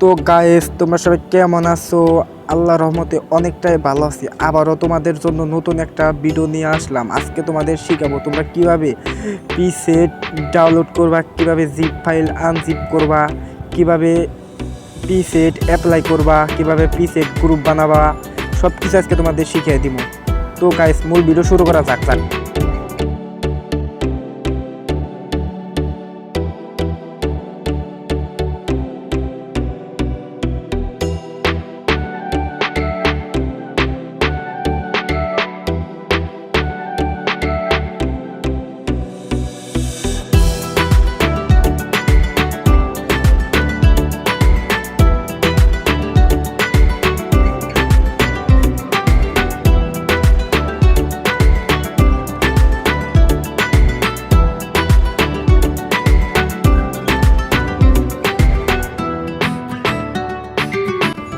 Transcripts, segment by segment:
তো গাইস, তোমরা সবাই কেমন আছো? আল্লাহর রহমতে অনেকটাই ভালো আছি। আবারও তোমাদের জন্য নতুন একটা ভিডিও নিয়ে আসলাম। আজকে তোমাদের শিখাবো তোমরা কিভাবে প্রিসেট ডাউনলোড করবা, কিভাবে জিপ ফাইল আনজিপ করবা, কিভাবে প্রিসেট অ্যাপ্লাই করবা, কিভাবে প্রিসেট গ্রুপ বানাবা, সব কিছু আজকে তোমাদের শিখিয়ে দিব। তো গাইস, মূল ভিডিও শুরু করা যাক।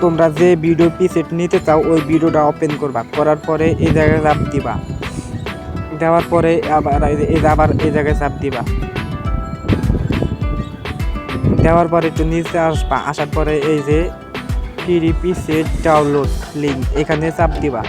তোমরা যে ভিডিও প্রিসেট নিতে চাও ওই ভিডিওটা ওপেন করবা, করার পরে এই জায়গায় চাপ দিবা, দেওয়ার পরে আবার এই জায়গায় চাপ দিবা, দেওয়ার পরে একটু নিচে আসবা, আসার পরে এই যে ফ্রি প্রিসেট ডাউনলোড লিঙ্ক এখানে চাপ দিবা।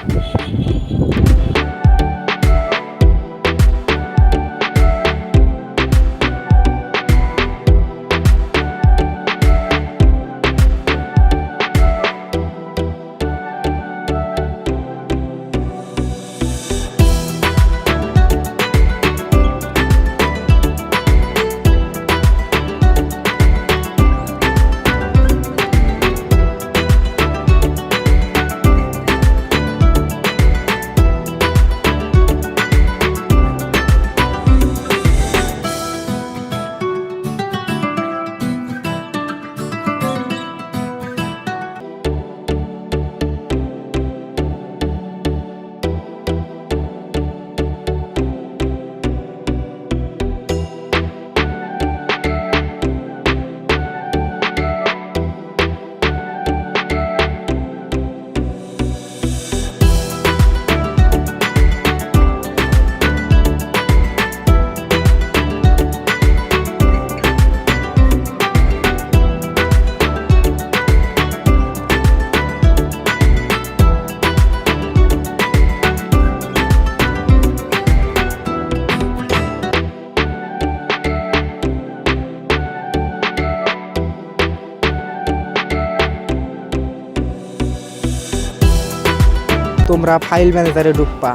তোমরা ফাইল ম্যানেজারে ঢুকবা,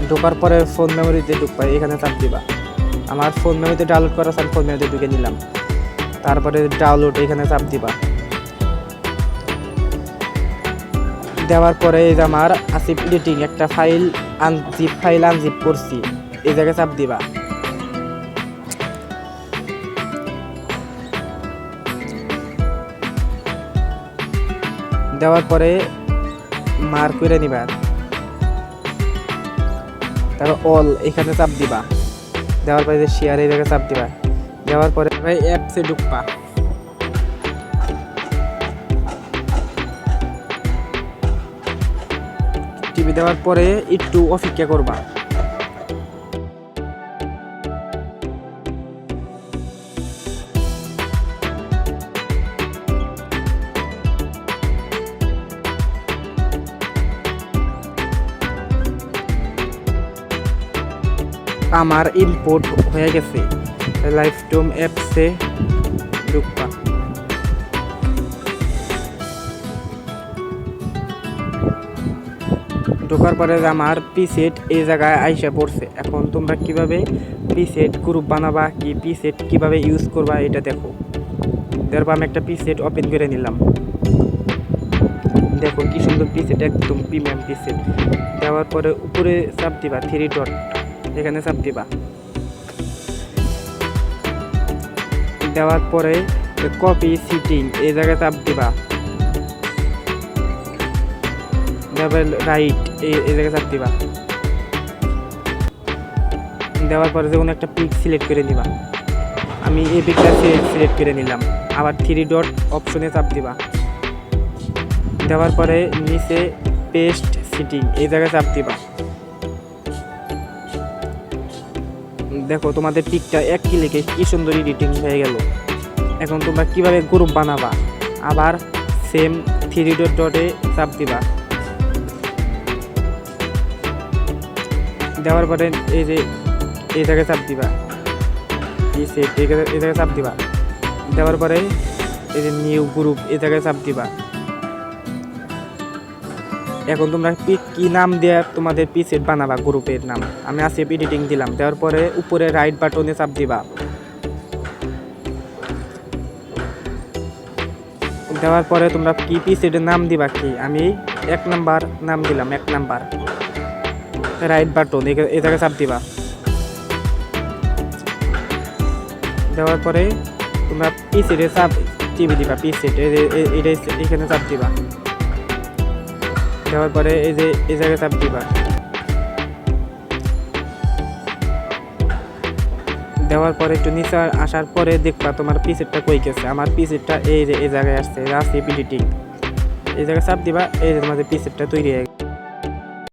ঢোকার পরে ফোন মেমোরিতে ঢুকবা, এখানে চাপ দিবা। আমার ফোন মেমোরিতে ডাউনলোড করা আছে, আমি ফোন মেমোরিতে ঢুকে নিলাম। তারপরে ডাউনলোড এখানে চাপ দিবা, দেওয়ার পরে এই যে আমার আসিফ এডিটিং একটা ফাইল আনজিপ করছি, এই জায়গায় চাপ দিবা। দেওয়ার পরে মার্ক করে নিবা, তারপর অল এখানে চাপ দিবা, দেওয়ার পরে যে শেয়ার এই জায়গায় চাপ দিবা। দেওয়ার পরে অ্যাপসে ঢুকবা, টিভি দেওয়ার পরে একটু অপেক্ষা করবা। আমার ইম্পোর্ট হয়ে গেছে। লাইটরুম অ্যাপসে ঢুকবা, ঢোকার পরে আমার প্রিসেট এই জায়গায় আইসা পড়ছে। এখন তোমরা কিভাবে প্রিসেট গ্রুপ বানাবা, কি প্রিসেট কিভাবে ইউজ করবা এটা দেখো। তারপর আমি একটা প্রিসেট ওপেন করে নিলাম। দেখো কি সুন্দর প্রিসেট, একদম প্রিমিয়াম প্রিসেট। দেওয়ার পরে উপরে চাপ দিবা, 3 ডট এখানে চাপ দিবা। দেওয়ার পরে কপি সিটিং এই জায়গায় চাপ দিবা, রাইট এই জায়গায় চাপ দিবা। দেওয়ার পরে যে কোনো একটা পিক সিলেক্ট করে নিবা। আমি এই পিকটা সিলেক্ট করে নিলাম। আবার 3 ডট অপশনে চাপ দিবা। দেওয়ার পরে নিচে পেস্ট সিটিং এই জায়গায় চাপ দিবা। দেখো তোমাদের পিকটা এক ক্লিকে কি সুন্দর এডিটিং হয়ে গেল। এখন তোমরা কিভাবে গ্রুপ বানাবা, আবার সেম থ্রি ডটে চাপ দিবা। দেওয়ার পরে এই যে এই জায়গায় চাপ দিবা, এই জায়গায় চাপ দিবা। দেওয়ার পরে এই যে নিউ গ্রুপ এই জায়গায় চাপ দিবা। এখন তোমরা কি নাম দিয়ে তোমাদের পিসেট বানাবা, গ্রুপের নাম। আমি আসিফ এডিটিং দিলাম। দেওয়ার পরে উপরে রাইট বাটনে চাপ দিবা। দেওয়ার পরে তোমরা কি পিসেটের নাম দিবা, কি আমি 1 নাম্বার নাম দিলাম, 1 নাম্বার। রাইট বাটন এই জায়গায় চাপ দিবা। দেওয়ার পরে তোমরা পিসেটে চাপ টিপে দিবা, পিসেট এটা এখানে চাপ দিবা। দেওয়ার পরে এই যে এই জায়গায় চাপ দিবা। দেওয়ার পরে একটু নিচে আসার পরে দেখবা তোমার পিসেটটা কই গেছে। আমার পিসেটটা এই যে এই জায়গায় আসছে, আসছে এডিটিং। এই জায়গায় চাপ দিবা, এই যে তোমাদের পিসেটটা তৈরি হয়ে গেছে।